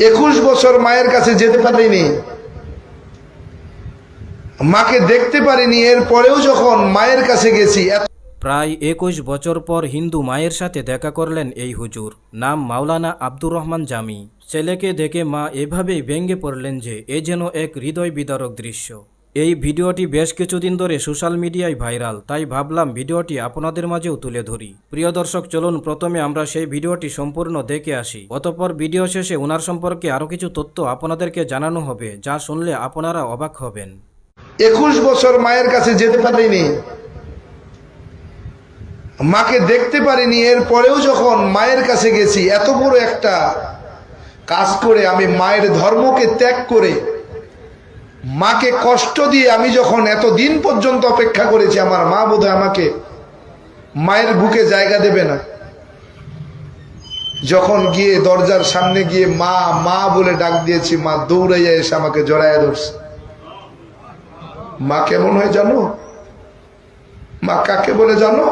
একুশ বছর মায়ের কাছে যেতে পারিনি, মাকে দেখতে পারিনি, এরপরেও যখন মায়ের কাছে গেছি। প্রায় 21 বছর পর হিন্দু মায়ের সাথে দেখা করলেন এই হুজুর। নাম মাওলানা আব্দুর রহমান জামি। ছেলেকে দেখে মা এভাবেই ভেঙে পড়লেন যে এ যেন এক হৃদয় বিদারক দৃশ্য। এই ভিডিওটি বেশ কিছুদিন ধরে সোশ্যাল মিডিয়ায় ভাইরাল, তাই ভাবলাম ভিডিওটি আপনাদের মাঝেও তুলে ধরি। প্রিয় দর্শক, চলুন প্রথমে আমরা সেই ভিডিওটি সম্পূর্ণ দেখে আসি। অতঃপর ভিডিও শেষে ওনার সম্পর্কে আরও কিছু তথ্য আপনাদেরকে জানানো হবে, যা শুনলে আপনারা অবাক হবেন। 21 বছর মায়ের কাছে যেতে পারিনি, মাকে দেখতে পারিনি, এরপরেও যখন মায়ের কাছে গেছি, এত বড় একটা কাজ করে আমি মায়ের ধর্মকে ত্যাগ করে মাকে কষ্ট দিয়ে আমি যখন এতদিন পর্যন্ত অপেক্ষা করেছি, আমার মা বোধহয় আমাকে মায়ের বুকে জায়গা দেবে না। যখন গিয়ে দরজার সামনে গিয়ে মা মা বলে ডাক দিয়েছি, মা দৌড়াইয়া এসে আমাকে জড়াইয়া ধরছে। মা কেমন হয় জানো? মা কাকে বলে জানো?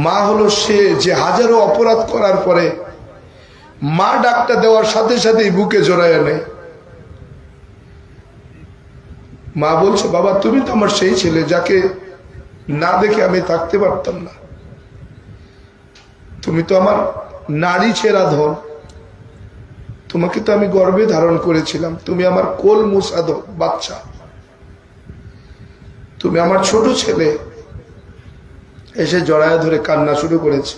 মা হলো সে যে হাজারো অপরাধ করার পরে মা ডাকটা দেওয়ার সাথে সাথেই বুকে জড়াইয়া নেয়। মা বলছে, বাবা তুমি তো আমার সেই ছেলে যাকে না দেখে আমি থাকতে পারতাম না। তুমি তো আমার নারী ছেঁড়া ধন, তোমাকে তো আমি গর্ভে ধারণ করেছিলাম, তুমি আমার কোল মুসাদ বাচ্চা, তুমি আমার ছোট ছেলে। এসে জড়ায় ধরে কান্না শুরু করেছে।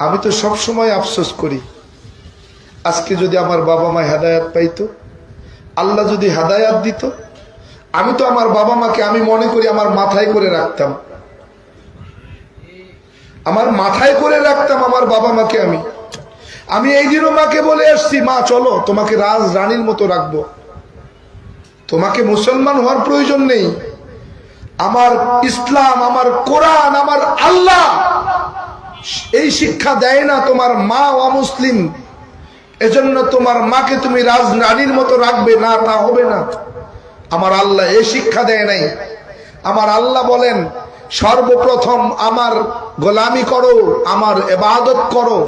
আমি তো সব সময় আফসোস করি, আজকে যদি আমার বাবা মা হেদায়াত পাইতো, আল্লাহ যদি হেদায়াত দিত, আমি তো আমার বাবা মাকে আমি মনে করি আমার মাথায় করে রাখতাম, আমার মাথায় করে রাখতাম আমার বাবা মাকে। আমি এই দিনও মাকে বলে আসছি, মা চলো তোমাকে রাজ রানীর মতো রাখবো, তোমাকে মুসলমান হওয়ার প্রয়োজন নেই। আমার ইসলাম, আমার কোরআন, আমার আল্লাহ এই শিক্ষা দেয় না তোমার মা অমুসলিম, এজন্য তোমার মাকে তুমি রাজ রানীর মতো রাখবে না, তা হবে না। আমার আল্লাহ এই শিক্ষা দেয় নাই। আমার আল্লাহ বলেন, সর্বপ্রথম আমার গোলামি করো, আমার ইবাদত করো,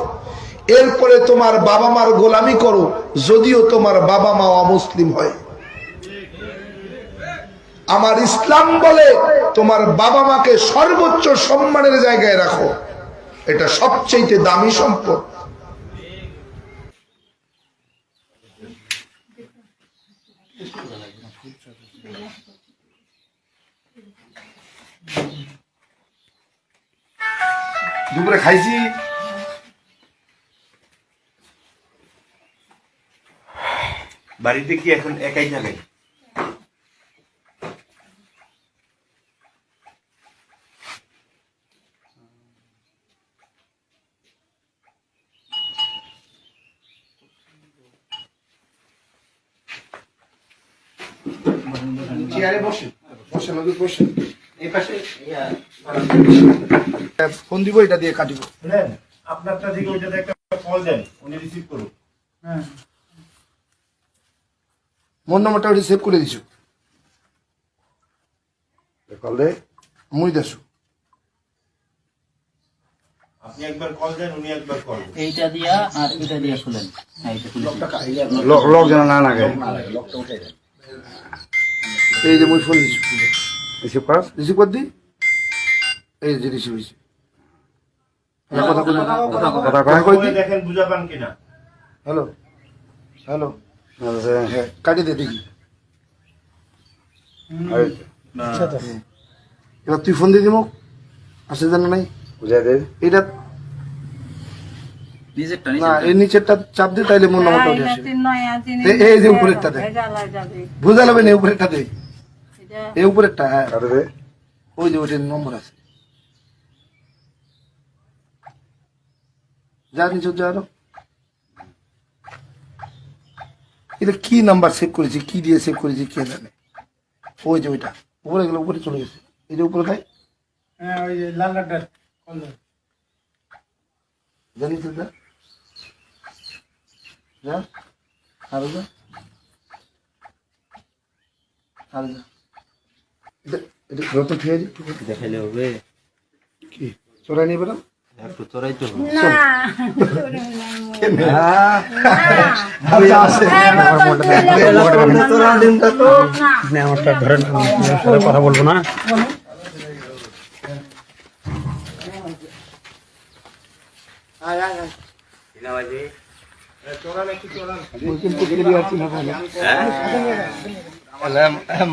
এরপরে তোমার বাবা মার গোলামি করো, যদিও তোমার বাবা মা অমুসলিম হয়। আমার ইসলাম বলে তোমার বাবা মাকে সর্বোচ্চ সম্মানের জায়গায় রাখো, এটা সবচেয়ে দামি সম্পদ। দুপুরে খাইছি, বাড়িতে কি এখন একাই থাকেন? চেয়ারে বসে বসে বসে এই পাশে ফোন দিব, এটা দিয়ে কাটিব। আপনারটা থেকে ওইটাতে একটা কল দেন, উনি রিসিভ করুন। হ্যাঁ, মোর নম্বরটা ওটা সেভ করে দিছো, কল দে মুই দেছো। আপনি একবার কল দেন, উনি একবার কল দেন। এইটা দিয়া আর এটা দিয়া খুলেন। হ্যাঁ, এটা খুলে লক যেন না লাগে, লকটা উঠাই দেন। এই যে মুই ফোন দিছি, রিসিভ কর, রিসিভ কর দি। এই যে রিসিভ হইছে, কথা কথা কই দি, দেখেন বুঝা পান কিনা। হ্যালো হ্যালো, হ্যাঁ কাটি দে দেখি। এবার তুই ফোন দিয়ে দিব, আসে জানা নাই বুঝাই দে। এটা না, এই নিচেরটা চাপ দে, তাইলে মোর নাম্বারটা উঠে আসে। এই যে উপরেরটা দে, বুঝা যাবে না, উপরেরটা দে, এই উপরেরটা। হ্যাঁ ওই যে ওইটার নম্বর আছে, যা নিচে যা। আরো এটা কি নাম্বার সেভ করেছি, কি দিয়ে সেভ করেছি কে জানে। ওই যে ওইটা উপরে গেলে উপরে চলে গেছে, এই যে উপরে তাই। হ্যাঁ ওই যে লাল লালটা জানিস যা, যা আরো যা। এটা রত খেয়ে দিই দেখাইলে হবে কি চোরাই নিয়ে বেরো একটু চড়াইতে হবে আচ্ছা আছে আমারটা ধরেন সাথে কথা বলবো না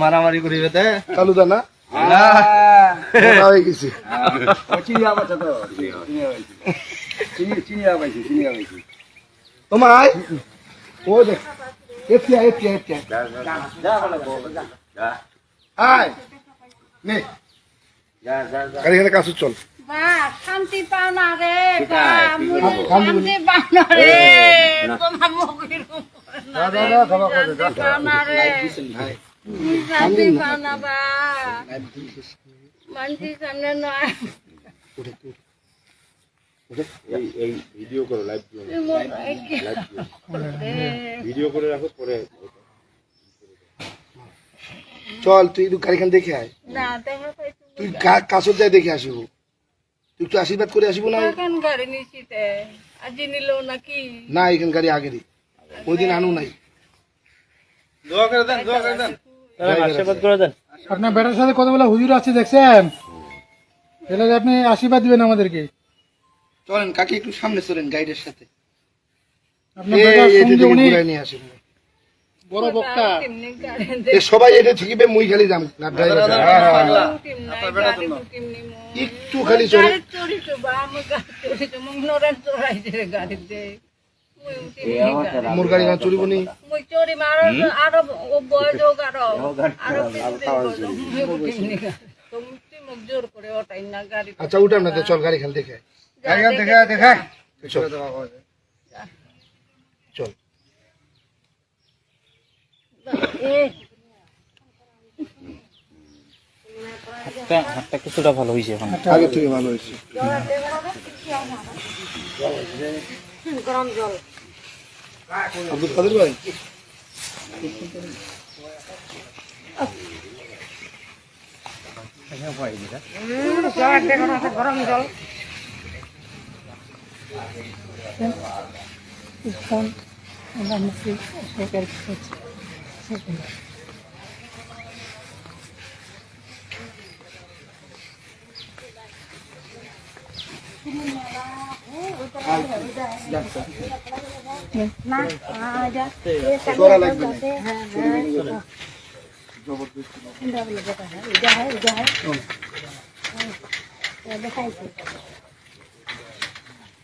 মারামারি করিবে তে কালুদা না মোটা হয়ে গেছি তোমায় ও দেখ এতিয়া আয় নে গাড়িখানে কাছে চল বা শান্তি পাও না রে বা শান্তি পাও না রে তোমার মুখের শান্তি পাও না রে শান্তি পাও না বা মানছি সামনে নয় এই ভিডিও করো লাইভ ভিডিও করে রাখো পরে চল তুই একটু গাড়িখান দেখে আয় না দেখা পাইছি তুই কাছর যাই দেখে আসিব তুই একটু আশীর্বাদ করে আসিব না এখন গাড়ি নিছিতে আজি নিল নাকি না এখান গাড়ি আগেরই ওই দিন আনু নাই আশীর্বাদ করে দেন আপনার বেটার সাথে কতগুলো হুজুর আছে দেখছেন তাহলে আপনি আশীর্বাদ দিবেন আমাদেরকে চলেন কাকি একটু সামনে চলেন গাইডের সাথে আপনার বেটার সঙ্গে উনি নিয়ে আসেন বড় বক্তা কেমনি গাড়ি এ সবাই এটা ঠিকই মুই খালি যাম না ড্রাইভার একটু খালি চলে গাড়ি চড়ি তো বা আমি গাড়ি চড়ি তো মন নরেন চড়াই দে গাড়িতে মোর গাড়ি না চুরিব নি মই চড়ি মারো আরো ও বয়স হোক আরো তুমি মুখ জোর করে ওটাই না গাড়ি আচ্ছা উঠাম না তো চল গাড়ি খালি দেখে দেখা চল চল হাতটা কিছুটা ভালো হয়েছে এখন আগে থেকে ভালো হয়েছে গরম জল আব্দুল কাদের ভাই গরম জল চড়া লাগবে না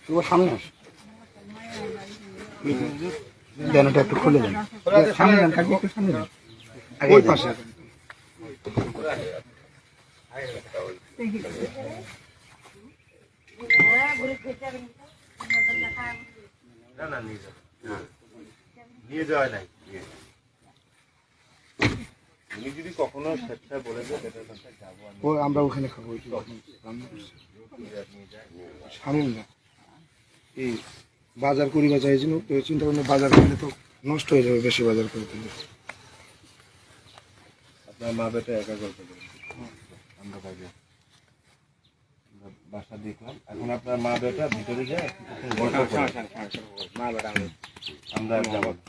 তোমার সামনে আস ব্যানারটা একটু খুলে দেন সামনে দেন কাকি একটু সামনে দেন ওই পাশে নিয়ে যাওয়া নাই উনি যদি কখনো স্বেচ্ছায় বলে দেয় সেটার কাছে যাবো আমি ও আমরা ওখানে খাবো ওই যে রান্না করছি। সামনে না এই বাজার করিবা চাইছিল তো চিন্তা করলে বাজার করলে তো নষ্ট হয়ে যাবে বেশি বাজার করে দিলে আপনার মা বেটা একা করতে পারেন আমরা কাজে বাসা দেখলাম এখন আপনার মা বেটা ভিতরে যায় গল্প করে। আমরা আর যাবো না।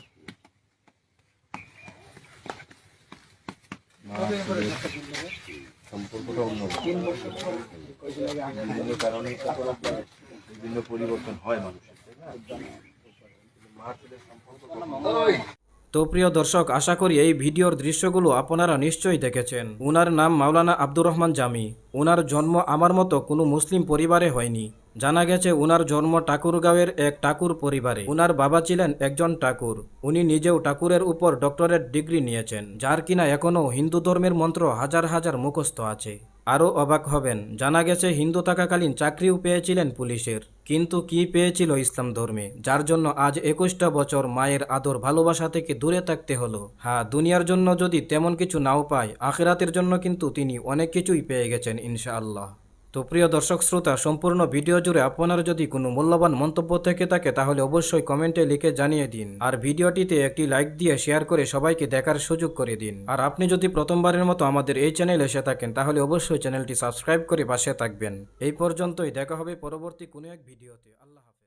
মা ছেলের সম্পর্কটা অন্যরকম বিভিন্ন কারণে বিভিন্ন পরিবর্তন হয় মানুষের তাই না? মা ছেলের সম্পর্ক তো প্রিয় দর্শক, আশা করি এই ভিডিওর দৃশ্যগুলো আপনারা নিশ্চয়ই দেখেছেন। উনার নাম মাওলানা আব্দুর রহমান জামি। উনার জন্ম আমার মতো কোনো মুসলিম পরিবারে হয়নি। জানা গেছে উনার জন্ম ঠাকুরগাঁওয়ের এক ঠাকুর পরিবারে। উনার বাবা ছিলেন একজন ঠাকুর। উনি নিজেও ঠাকুরের উপর ডক্টরেট ডিগ্রি নিয়েছেন, যার কিনা এখনও হিন্দু ধর্মের মন্ত্র হাজার হাজার মুখস্থ আছে। আরও অবাক হবেন, জানা গেছে হিন্দু থাকাকালীন চাকরিও পেয়েছিলেন পুলিশের, কিন্তু কি পেয়েছিল ইসলাম ধর্মে, যার জন্য আজ 21টা বছর মায়ের আদর ভালোবাসা থেকে দূরে থাকতে হলো। হ্যাঁ, দুনিয়ার জন্য যদি তেমন কিছু নাও পায়, আখিরাতের জন্য কিন্তু তিনি অনেক কিছুই পেয়ে গেছেন ইনশাআল্লাহ। তো প্রিয় দর্শক শ্রোতা, সম্পূর্ণ ভিডিও জুড়ে আপনার যদি কোনো মূল্যবান মন্তব্য থেকে থাকে তাহলে অবশ্যই কমেন্টে লিখে জানিয়ে দিন। আর ভিডিওটিতে একটি লাইক দিয়ে শেয়ার করে সবাইকে দেখার সুযোগ করে দিন। আর আপনি যদি প্রথমবারের মতো আমাদের এই চ্যানেলে এসে থাকেন তাহলে অবশ্যই চ্যানেলটি সাবস্ক্রাইব করে পাশে থাকবেন। এই পর্যন্তই, দেখা হবে পরবর্তী কোনো এক ভিডিওতে। আল্লাহ হাফেজ।